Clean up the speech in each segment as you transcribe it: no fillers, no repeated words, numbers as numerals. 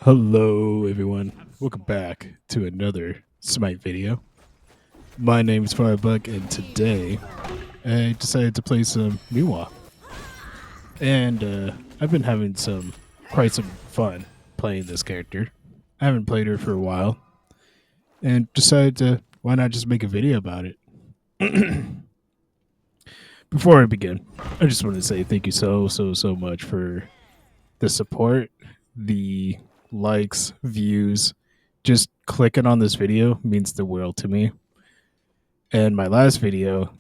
Hello, everyone. Welcome back to another Smite video. My name is Firebuck, and today I decided to play some Nuwa. And I've been having quite some fun playing this character. I haven't played her for a while, and decided to why not just make a video about it. Before I begin, I just want to say thank you so much for the support, the likes, views. Just clicking on this video means the world to me. And my last video,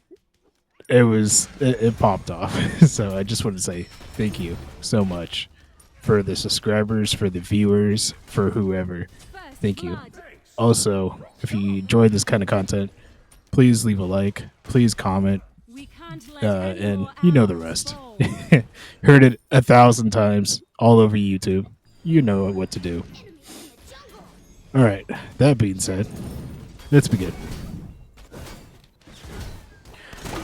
it popped off. So I just want to say thank you so much for the subscribers, for the viewers, for whoever. Thank you. Also, if you enjoyed this kind of content, please leave a like, please comment, and you know the rest. Heard it 1,000 times all over YouTube. You know what to do. All right. That being said, let's begin.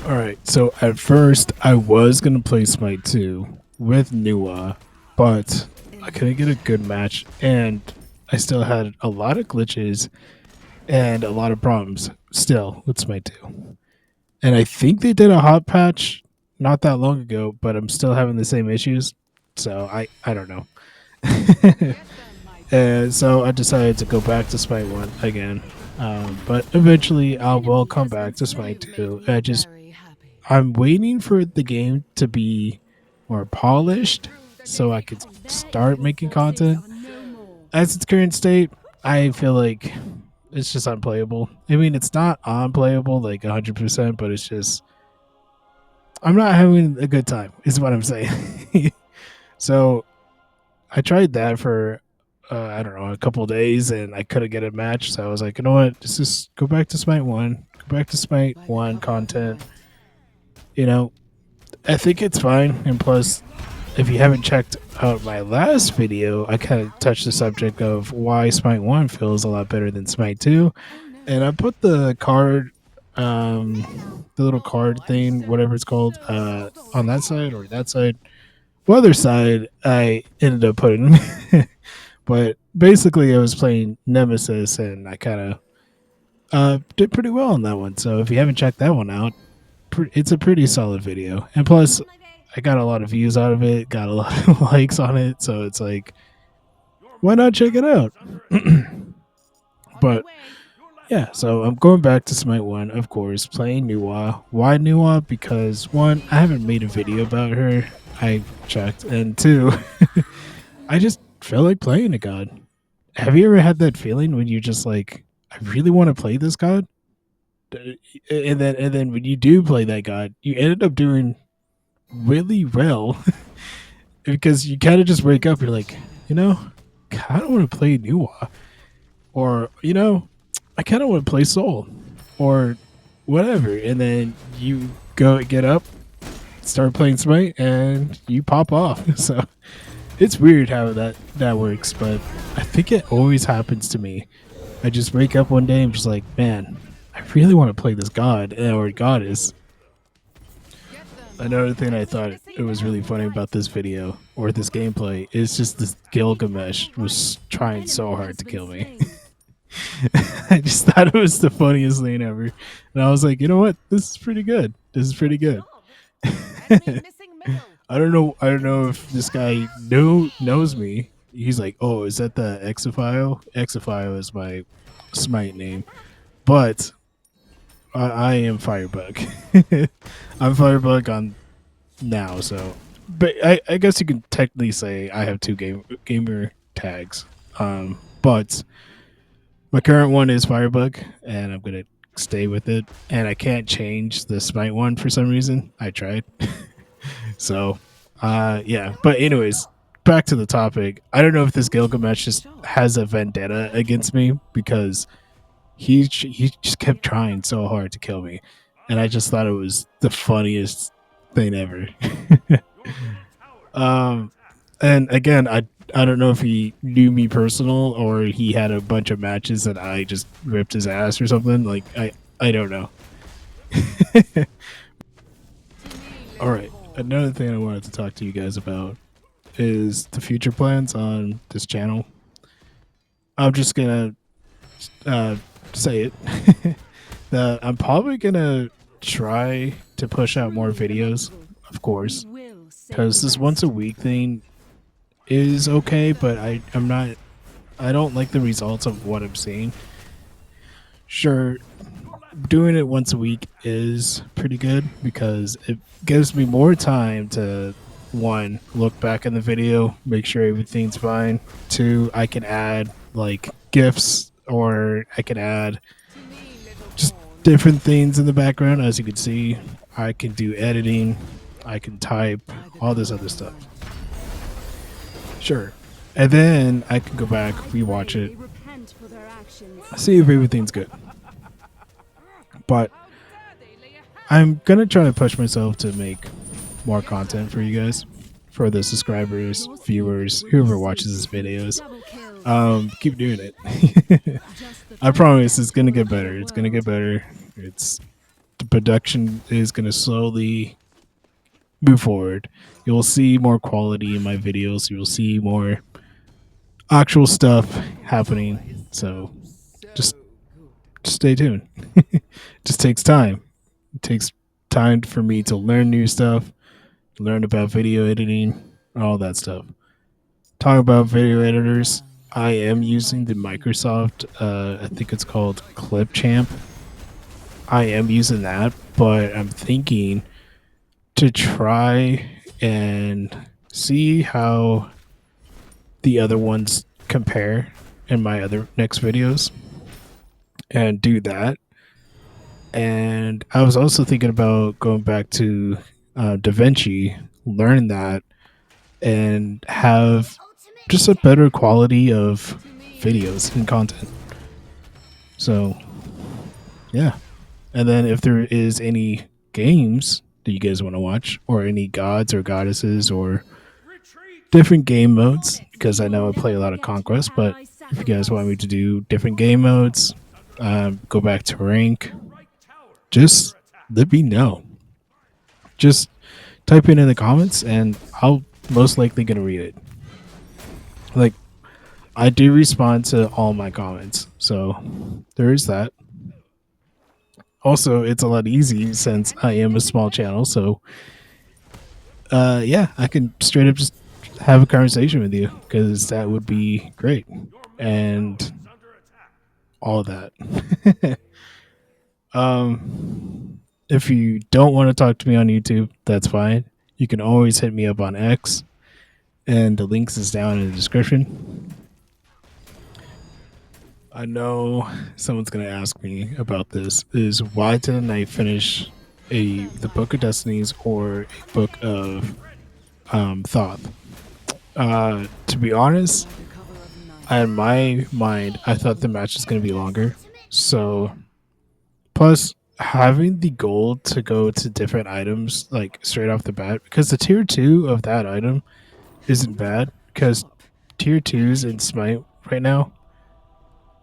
All right. So at first, I was gonna play Smite 2 with Nuwa, but I couldn't get a good match, and I still had a lot of glitches and a lot of problems still with Smite 2. And I think they did a hot patch not that long ago, but I'm still having the same issues. So I don't know. And so I decided to go back to Smite 1 again. But eventually I will come back to Smite 2. I'm waiting for the game to be more polished so I could start making content. As its current state, I feel like it's just unplayable. I mean, it's not unplayable like 100%, but it's just I'm not having a good time. Is what I'm saying. So I tried that for I don't know a couple of days, and I couldn't get a match. So I was like, you know what? Just go back to Smite 1. Go back to Smite 1 content. You know, I think it's fine. And plus, if you haven't checked out my last video, I kind of touched the subject of why Smite 1 feels a lot better than Smite 2. And I put the card, the little card thing, whatever it's called, on that side or that side. The other side, I ended up putting. But basically, I was playing Nemesis, and I kind of did pretty well on that one. So if you haven't checked that one out, it's a pretty solid video. And plus, I got a lot of views out of it, got a lot of likes on it. So it's like, why not check it out? But yeah, so I'm going back to Smite 1, of course, playing Nuwa. Why Nuwa? Because one, I haven't made a video about her. I checked. And two, I just feel like playing a god. Have you ever had that feeling when you just like, I really want to play this god? And then when you do play that god, you ended up doing really well because you kind of just wake up, you're like, you know, I kind of want to play Nuwa. Or, you know, I kind of want to play Soul. Or whatever. And then you go get up, start playing Smite, and you pop off. So it's weird how that works, but I think it always happens to me. I just wake up one day and I'm just like, man, I really want to play this god or goddess. Another thing I thought it was really funny about this video or this gameplay is just this Gilgamesh was trying so hard to kill me. I just thought it was the funniest thing ever, and I was like, you know what, this is pretty good. This is pretty good. I don't know. I don't know if this guy knows me. He's like, oh, is that the Exophile? Exophile is my Smite name, but I am Firebug. I'm Firebug on now, so. But I guess you can technically say I have two gamer tags. But my current one is Firebug, and I'm gonna stay with it. And I can't change the Smite one for some reason. I tried. So, yeah. But anyways, back to the topic. I don't know if this Gilgamesh just has a vendetta against me because he just kept trying so hard to kill me, and I just thought it was the funniest thing ever. And again, I don't know if he knew me personal or he had a bunch of matches that I just ripped his ass or something. Like I don't know. All right. Another thing I wanted to talk to you guys about is the future plans on this channel. I'm just gonna uh, say it. I'm probably gonna try to push out more videos, of course, because this once a week thing is okay, but I'm not. I don't like the results of what I'm seeing. Sure, doing it once a week is pretty good because it gives me more time to one look back in the video, make sure everything's fine. Two, I can add like gifs or I can add just different things in the background. As you can see, I can do editing, I can type, all this other stuff. Sure. And then I can go back, rewatch it, see if everything's good. But I'm gonna try to push myself to make more content for you guys, for the subscribers, viewers, whoever watches these videos. Keep doing it. I promise it's gonna get better. It's gonna get better. It's the production is gonna slowly move forward. You'll see more quality in my videos. You'll see more actual stuff happening. So just just stay tuned. It just takes time. It takes time for me to learn new stuff, learn about video editing, all that stuff. Talk about video editors. I am using the Microsoft. I think it's called Clipchamp. I am using that, but I'm thinking to try and see how the other ones compare in my other next videos and do that. And I was also thinking about going back to DaVinci, learn that, and have just a better quality of videos and content. So, yeah. And then if there is any games that you guys want to watch, or any gods or goddesses, or different game modes, because I know I play a lot of Conquest, but if you guys want me to do different game modes, go back to rank, just let me know. Just type it in the comments, and I'll most likely gonna read it. Like, I do respond to all my comments, so there is that. Also, it's a lot easy since I am a small channel, so yeah, I can straight up just have a conversation with you because that would be great, and all of that. If you don't want to talk to me on YouTube, that's fine. You can always hit me up on X, and the links is down in the description. I know someone's gonna ask me about this. Is why didn't I finish the Book of Destinies or a Book of Thoth? To be honest, in my mind, I thought the match was gonna be longer. So plus having the gold to go to different items like straight off the bat, because the tier two of that item isn't bad, because tier twos in Smite right now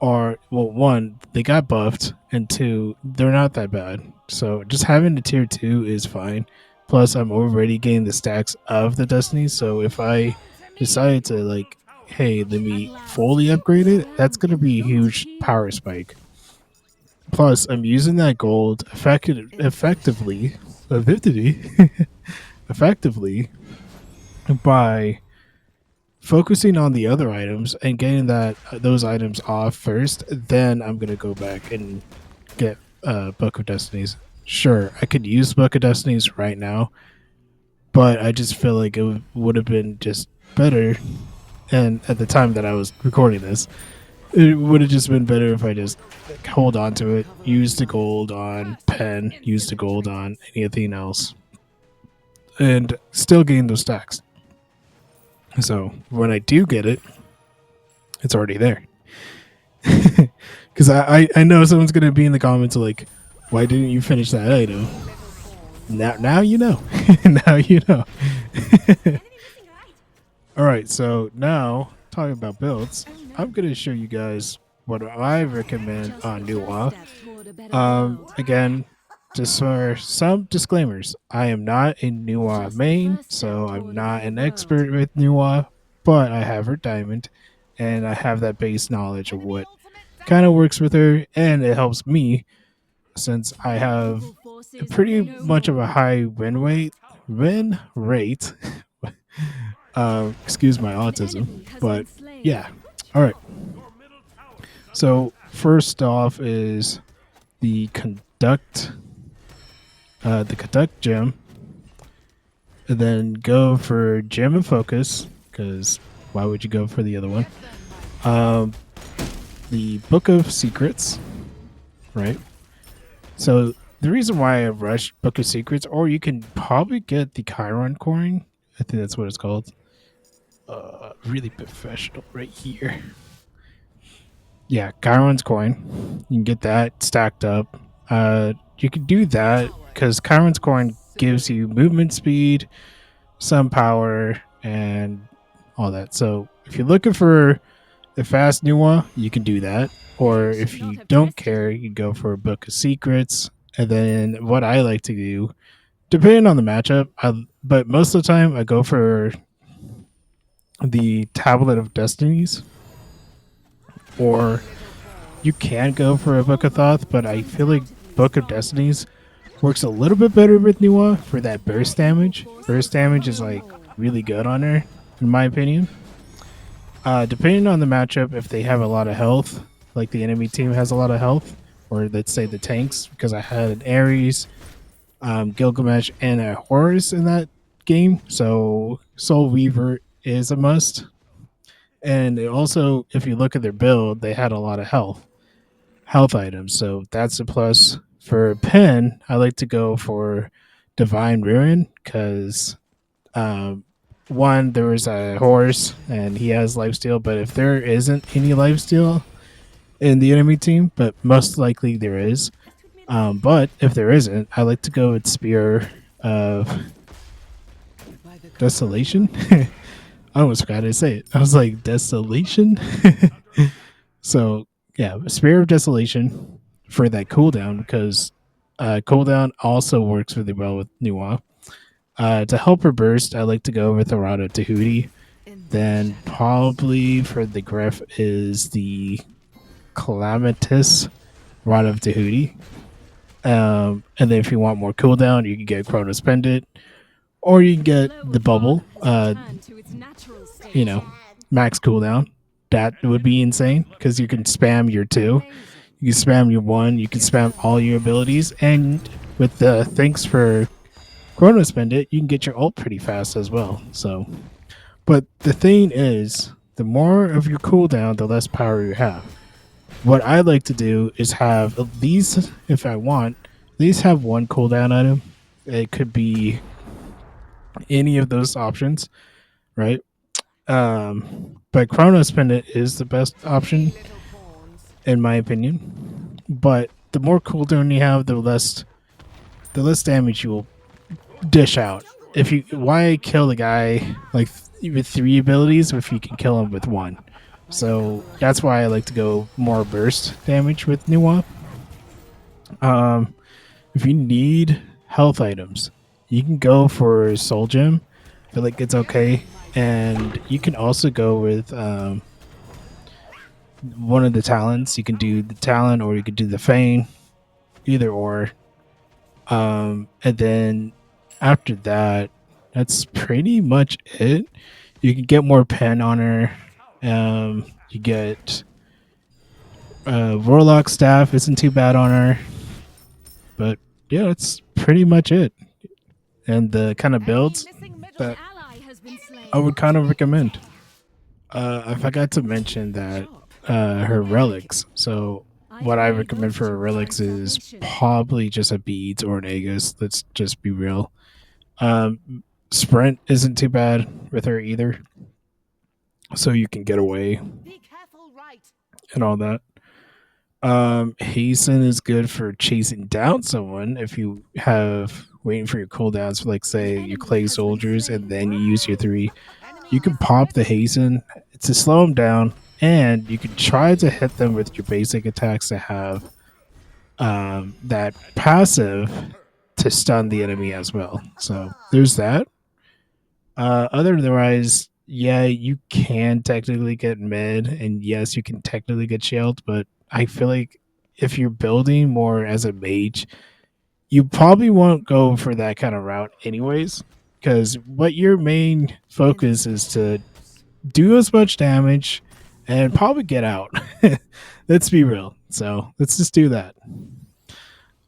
are, well, one, they got buffed, and two, they're not that bad. So just having the tier two is fine. Plus, I'm already getting the stacks of the Destiny, so if I decide to like, hey, let me fully upgrade it, that's gonna be a huge power spike. Plus, I'm using that gold effectively, effectively by focusing on the other items and getting those items off first. Then I'm gonna go back and get Book of Destinies. Sure, I could use Book of Destinies right now, but I just feel like it would have been just better. And at the time that I was recording this, it would have just been better if I just hold on to it, use the gold on pen, use the gold on anything else, and still gain those stacks. So when I do get it, it's already there. Because I know someone's gonna be in the comments like, why didn't you finish that item? Now you know. Now you know. All right, so now talking about builds, I'm gonna show you guys what I recommend on Nuwa. Again, just for some disclaimers, I am not a Nuwa main, so I'm not an expert with Nuwa, but I have her diamond, and I have that base knowledge of what kind of works with her, and it helps me since I have pretty much of a high win rate. Excuse my autism, but yeah. All right. So first off is the conduct gem, and then go for gem and focus because why would you go for the other one? Um, the Book of Secrets, right? So the reason why I rushed Book of Secrets, or you can probably get the Chiron coin. I think that's what it's called. Really professional right here. Yeah, Chiron's coin. You can get that stacked up. You can do that because Chiron's coin gives you movement speed, some power, and all that. So if you're looking for the fast Nuwa, you can do that. Or if you don't care, you can go for a Book of Secrets. And then what I like to do, depending on the matchup, but most of the time I go for the Tablet of Destinies, or you can go for a Book of Thoth, but I feel like Book of Destinies works a little bit better with Nuwa for that burst damage. Burst damage is like really good on her, in my opinion. Depending on the matchup, if they have a lot of health, like the enemy team has a lot of health, or let's say the tanks, because I had an Ares, Gilgamesh, and a Horus in that game, so Soul Weaver is a must. And it also, if you look at their build, they had a lot of health items, so that's a plus. For Pen, I like to go for Divine Ruin because um, one, there was a horse and he has lifesteal, but if there isn't any lifesteal in the enemy team, but most likely there is. But if there isn't, I like to go with Spear of Desolation. I almost forgot how to say it. I was like, Desolation? So, yeah, Spear of Desolation for that cooldown because cooldown also works really well with Nuwa. To help her burst, I like to go with Arata Tahuti. Then probably for the Griff is the Calamitous Rod of Tahuti. And then if you want more cooldown, you can get Chronos Pendant, or you can get the bubble. You know, max cooldown. That would be insane because you can spam your two, you can spam your one, you can spam all your abilities, and with the thanks for Chronos Pendant, you can get your ult pretty fast as well. So, but the thing is, the more of your cooldown, the less power you have. What I like to do is have at least, if I want, at least have one cooldown item. It could be any of those options, right? But Chronos Pendant is the best option in my opinion. But the more cooldown you have, the less damage you will dish out. If you why kill the guy like with three abilities if you can kill him with one? So that's why I like to go more burst damage with Nuwa. Um, if you need health items, you can go for Soul Gem. I feel like it's okay, and you can also go with one of the talents. You can do the talent, or you can do the feign, either or. And then after that, that's pretty much it. You can get more pen on her. You get Warlock staff isn't too bad on her, but yeah, that's pretty much it. And the kind of builds that I would kind of recommend. I forgot to mention that her relics. So what I recommend for her relics is probably just a beads or an Aegis. Let's just be real. Sprint isn't too bad with her either, so you can get away and all that. Hasten is good for chasing down someone if you have waiting for your cooldowns for like say your clay soldiers and then you use your three. You can pop the hasten to slow them down, and you can try to hit them with your basic attacks to have that passive to stun the enemy as well. So there's that. Otherwise, yeah, you can technically get mid, and yes, you can technically get shield, but I feel like if you're building more as a mage, you probably won't go for that kind of route anyways, because what your main focus is to do as much damage and probably get out. Let's be real. So let's just do that.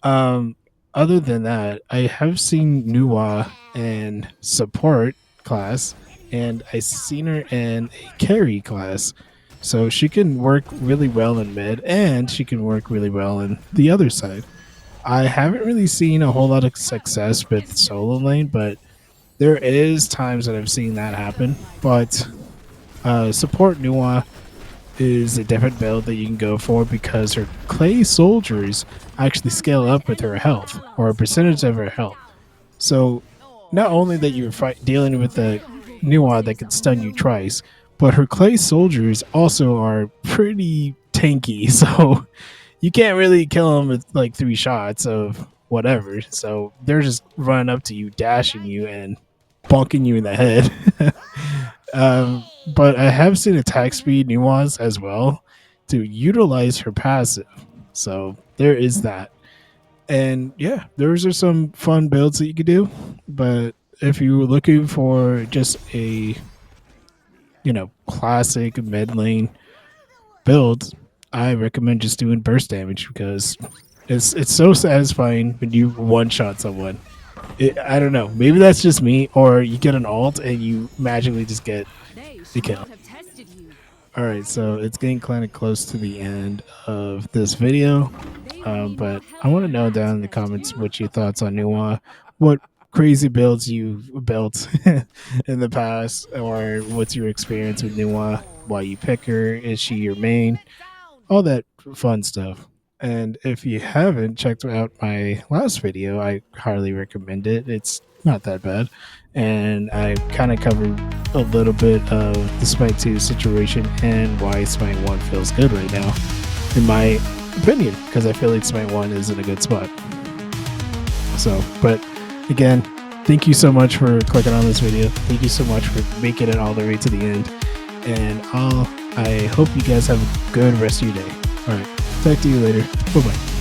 Um, Other than that, I have seen Nuwa in support class, and I seen her in a carry class. So she can work really well in mid, and she can work really well in the other side. I haven't really seen a whole lot of success with solo lane, but there is times that I've seen that happen. But support Nuwa is a different build that you can go for because her clay soldiers actually scale up with her health or a percentage of her health. So not only that you're dealing with a Nuwa that can stun you twice, but her clay soldiers also are pretty tanky. So you can't really kill them with like 3 shots of whatever. So they're just running up to you, dashing you, and bonking you in the head. But I have seen attack speed nuance as well to utilize her passive. So there is that. And yeah, those are some fun builds that you could do. But if you were looking for just a, classic mid lane build, I recommend just doing burst damage because it's so satisfying when you one shot someone. I don't know. Maybe that's just me, or you get an alt and you magically just get the kill. All right, so it's getting kind of close to the end of this video, but I want to know down in the comments what your thoughts on Nuwa, what crazy builds you've built in the past, or what's your experience with Nuwa, why you pick her, is she your main, all that fun stuff. And if you haven't checked out my last video, I highly recommend it. It's not that bad. And I kind of covered a little bit of the Smite 2 situation and why Smite 1 feels good right now, in my opinion, because I feel like Smite 1 is in a good spot. So, but again, thank you so much for clicking on this video. Thank you so much for making it all the way to the end. And I hope you guys have a good rest of your day. All right. Talk to you later. Bye bye.